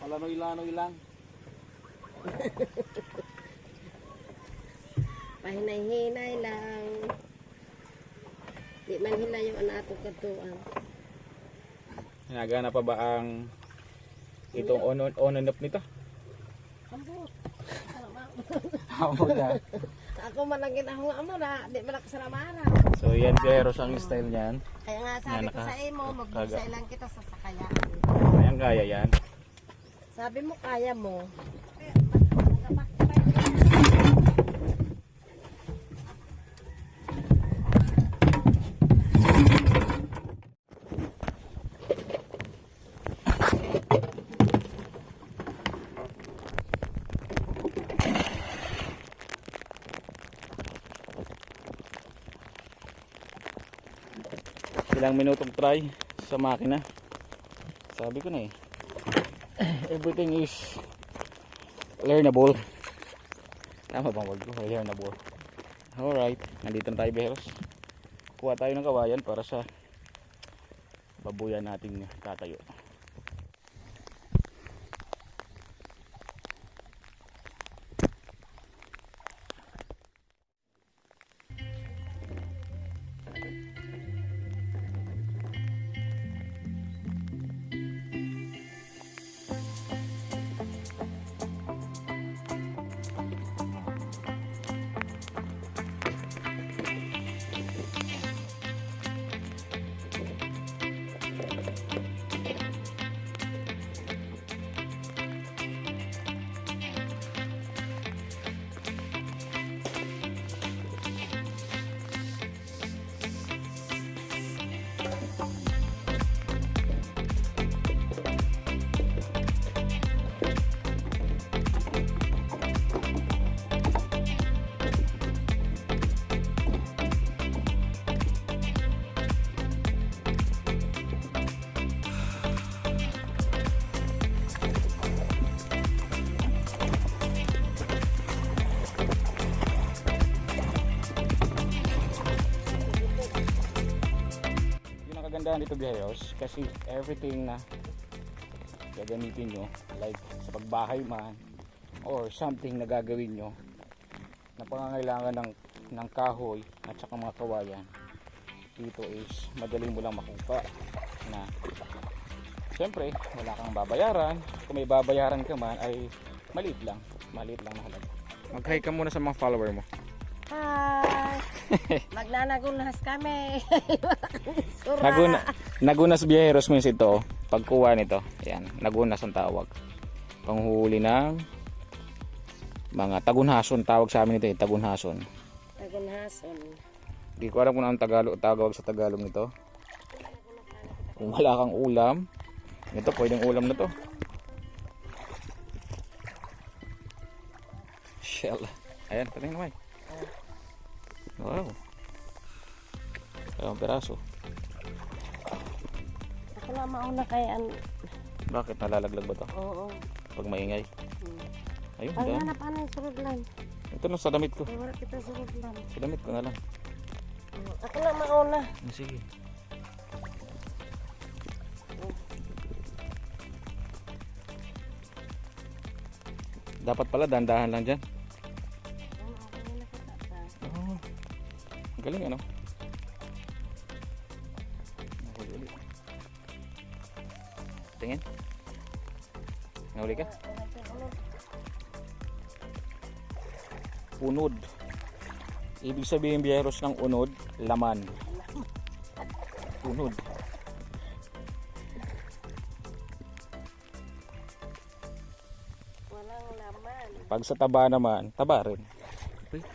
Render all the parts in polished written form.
palanoy-lanoy lang. Pahinay-hinay lang. Di man hinay yung anatong katuan. Nagana pa ba ang itong on and off nito? Ambot. Amo na. Ako man lang ginahong amo na, di man nakasaramara. So yan Biyahero ang style niyan. Kaya nga sabi ko sa imo, magbusay lang kita sa sakayaan. Ayan kaya yan. Sabi mo kaya mo. Ilang minutong try sa makina. Sabi ko na eh, everything is learnable. Tama bang wag ko? Learnable. Alright, nandito na tayo Biyaheros. Kuha tayo ng kawayan para sa babuyan nating tatayo. Kagandahan dito Biyaheros kasi everything na gagamitin nyo, like sa pagbahay man or something na gagawin nyo na pangangailangan ng kahoy at saka mga kawayan, dito is madaling mo lang makuha na syempre wala kang babayaran. Kung may babayaran ka man ay maliit lang na halaga. Mag-hi ka muna sa mga follower mo. Hi! Magnanagunas kami. Nagunas Biyaheros means ito, pagkuha nito. Ayan, nagunas ang tawag. Panghuli ng mga tagunhason, tawag sa amin ito, tagunhason. Tagunhason. Hindi ko alam kung anong tawag sa Tagalog nito. Kung wala kang ulam, ito pwedeng ulam na to. Shell. Ayan, patingin naman. Wow. Ayun, peraso. Ako na mauna kaya Bakit nalalaglag ba to? Oo. Pag maingay. Ayun, Ay, dyan. hanap ano yung surod lang. Ito na sa damit ko. Ay, wala kita surod lang. Sa damit ko na lang. Ako na mauna. Sige. Dapat pala dandahan lang dyan. Oh, galing ano? Tingin. Nahuli ka? Unod. Ibig sabihin Biyaheros ng unod, laman. Unod. Walang laman. Pag sa taba naman, taba rin. Wait.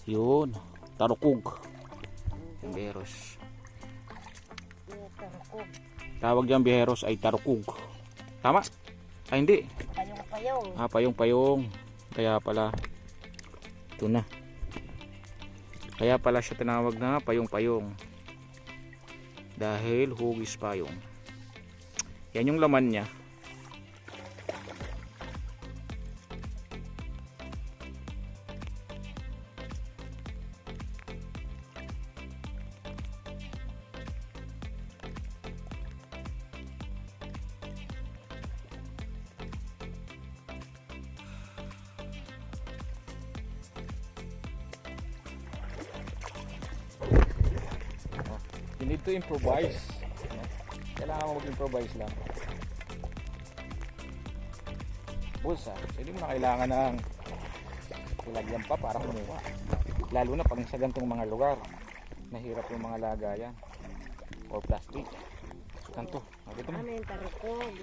Yun, tarukog. Biyaheros. Tarukog. Tawag diyan Biyaheros ay tarukog. Tama? Ay hindi. Payong-payong. Payong-payong. Kaya pala ito na. Kaya pala siya tinawag na payong-payong. Dahil hugis payong. Yan yung laman niya. to improvise. Kailangan mo mag-improvise lang. Bulsa, hindi mo na kailangan ng ilagyan pa para kumuha. Lalo na pag sa ganitong mga lugar, nahirap yung mga lagayan or plastic. Ganito. Ano yung tarukog?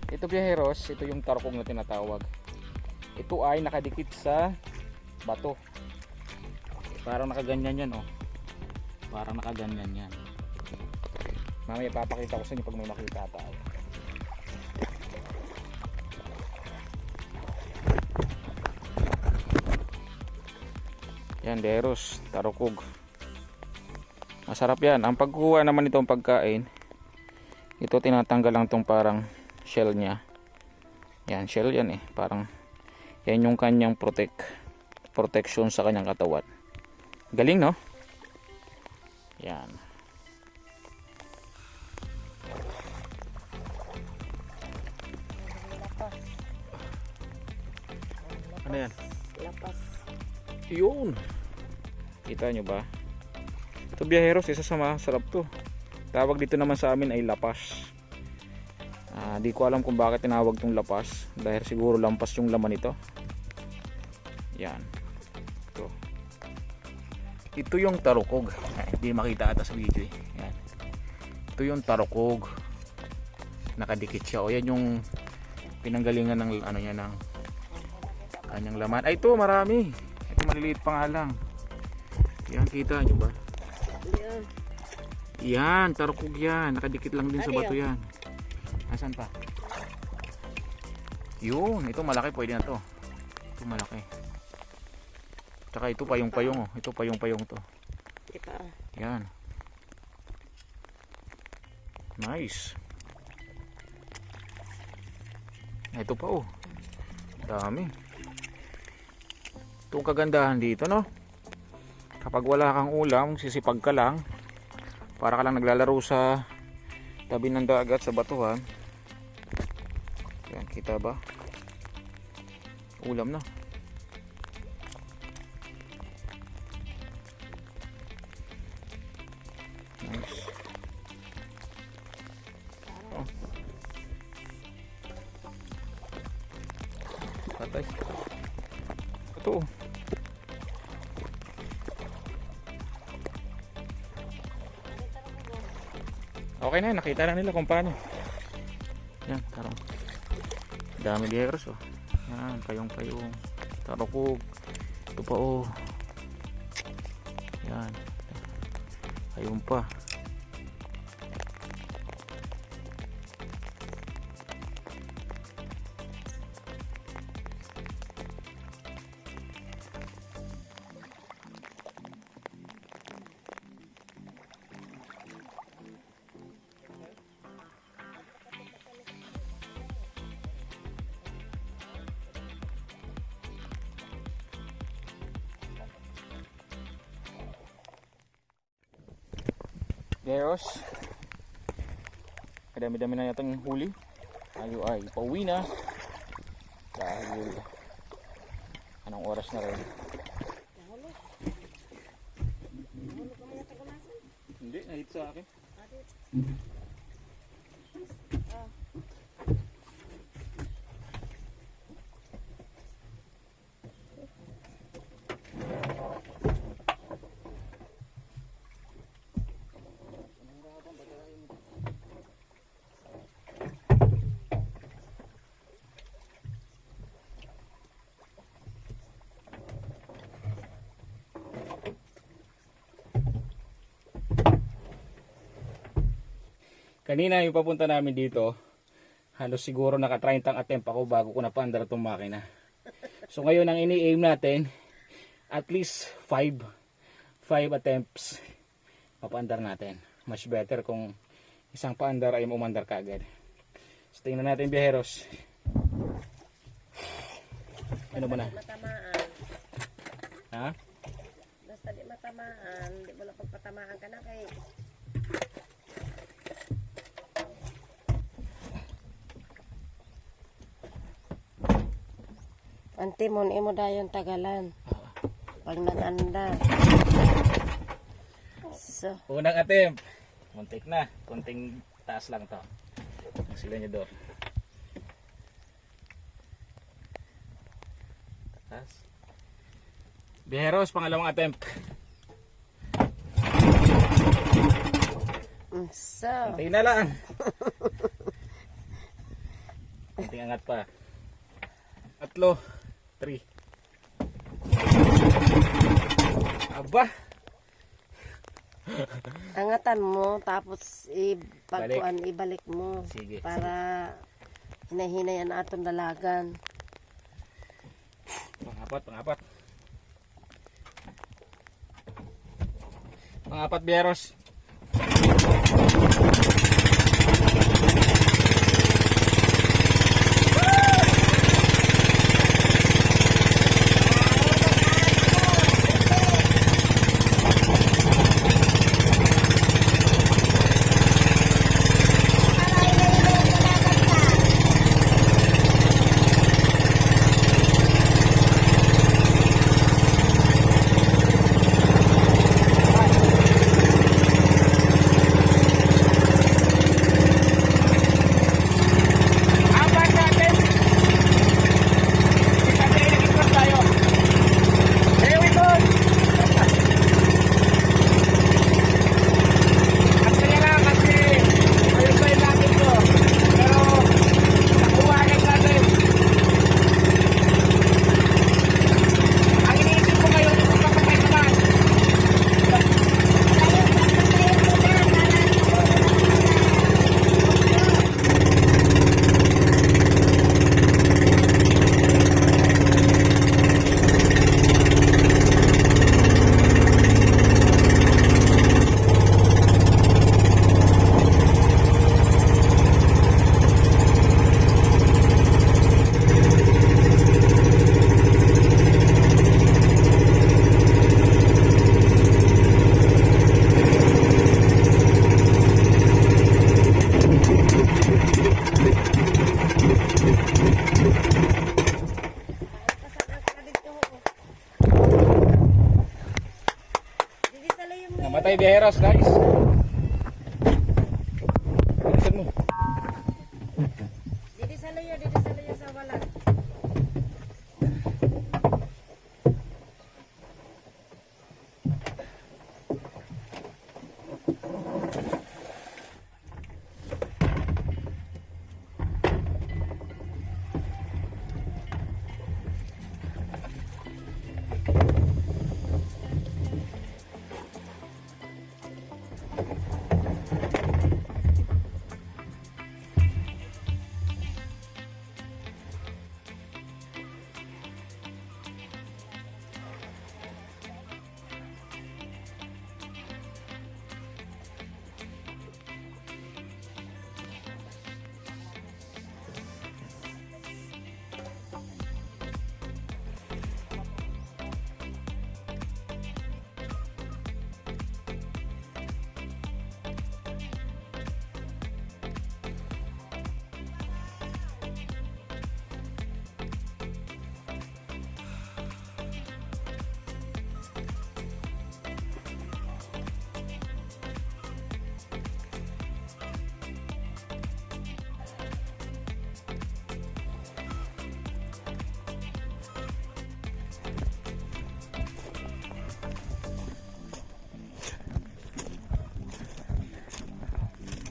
Ito biyaheros, ito yung tarukog na tinatawag. Ito ay nakadikit sa bato. Parang nakaganyan yan, oh. Parang nakaganyan yan. Mamaya papakita ko sa inyo pag may makita tayo. Yan, deros, tarukog. Masarap yan. Ang pagkuha naman itong pagkain, ito tinatanggal lang itong parang shell niya. Yan, shell yan eh. Parang yan yung kanyang protection sa kanyang katawan. Galing, no? Yan. Lapas. Ano yan? Lapas. Yun. Kita nyo ba? Ito biyaheros, isa sa masarap to. Tawag dito naman sa amin ay lapas. Di ko alam kung bakit tinawag tong lapas. Dahil siguro lampas yung laman ito. Yan. Ito yung tarukog. Hindi makita ata sa video eh. Yan. Ito yung tarukog. Nakadikit siya. O yan yung pinanggalingan ng ano niya, ng kanyang laman. Ay ito marami. Ito maliliit pa nga lang. Yan, kita nyo ba? Yan, tarukog yan. Nakadikit lang din sa bato yan. Asan pa? Yun, ito malaki, pwede na to. Ito malaki. Tsaka ito payong-payong, oh. Ito payong-payong to. Yan. Nice. Ito pa, oh. Dami. Ito kagandahan dito, no? Kapag wala kang ulam, sisipag ka lang. Para ka lang naglalaro sa tabi ng dagat, sa batuhan. Yan, kita ba? Ulam na. Nice. Oh. Patay. Ito. Okay na, nakita na nila kung paano. Yan, tarong. Dami liheros, oh. Yan, payong-payong. Tarukog. Ito pa, oh. Yan. Ayun pa. Deros, kadami-dami na yatang huli. Tayo ay pauwi na dahil anong oras na rin. Hindi, nahit sa akin. Kanina yung papunta namin dito, halos siguro naka 30 attempt ako bago ko napaandar itong makina. So ngayon ang ini-aim natin, at least 5 attempts mapaandar natin. Much better kung isang paandar ay umandar kaagad. So tingnan natin biyaheros. Ano ba na? Matamaan. Ha? Basta di matamaan, di mo lang pagpatamaan ka na kay Antimon, imo dayon tagalan. Pag naganda. So, Unang attempt. Muntik na. Kunting taas lang to. Ang sila niya doon. Taas. Biheros, pangalawang attempt. so, Kunti na lang. Kunting angat pa. Tatlo. 3. Aba. angatan mo, tapos ibalik mo. Sige. Para hinahinay ang atong dalagan. Pangapat. Pangapat, Biheros. Namatay, Biheros, guys. Bilisan mo. Didi sa layo sa walan.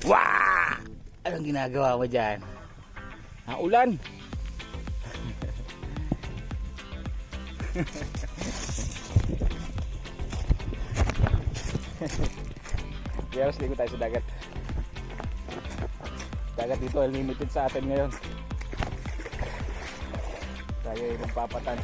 Wah! Anong ginagawa mo dyan? Ulan! Biheros, ligo tayo sa dagat. Dagat dito ay limited sa atin ngayon. Tayo ay magpapatan.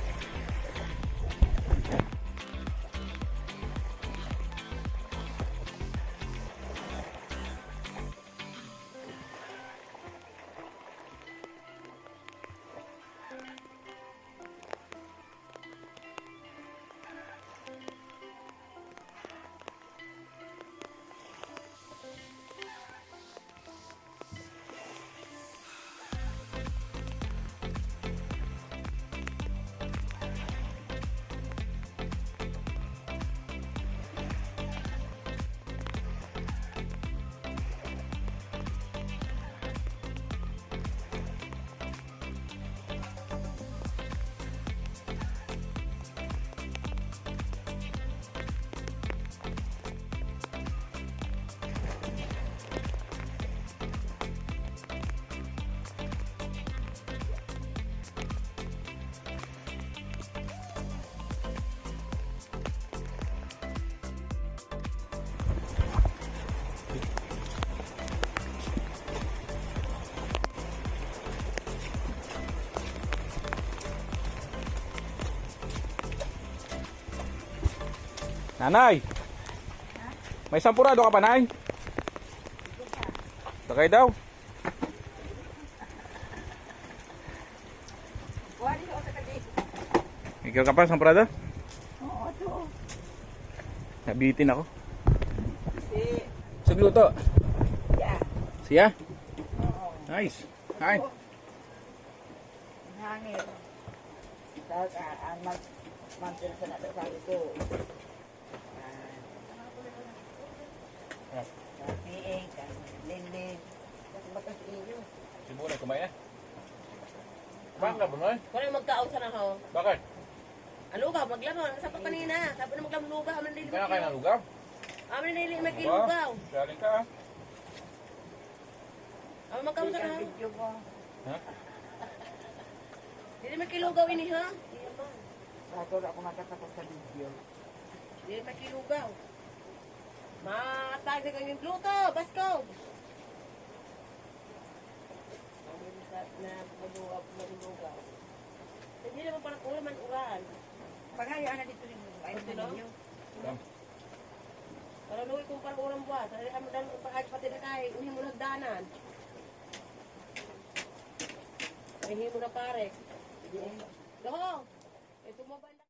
Nanay! May sampurado ka pa, Nay? Sakay daw. Ikaw ka pa, sampurado? Oo, ito. Nabitin ako. Sagluto. Yeah. Siya? Oo. Nice. Kain. Hangin. Tapos, ang mag-mantil sa natin, sabi ko. Piing, linlin. Bakas iyo. Sibunay, kumain na. Bang ka, Brunoy? Kung magkaon sa naho. Bakit? Ang lugaw, maglamon. Sa pa kanina. Sabi na maglamon lugaw. Amin nili Kaya kayo ng lugaw? Amin nili magkilugaw. Galing ka ah. Amin magkaon sa naho. Video mo. Ha? Dili magkilugaw ini ha. Bago ako makatapos sa video. Dili magkilugaw. Matag na kanyang gluto. Basko. Na maglugaw. Hindi naman parang ulam man uran. Paghayo na dito rin. Ayun na ninyo. Para luwi kung parang ulam buwan. Sa mo dan pag pati na kay hindi mo nagdanan. Hindi mo na pare. Doho. Ito mo ba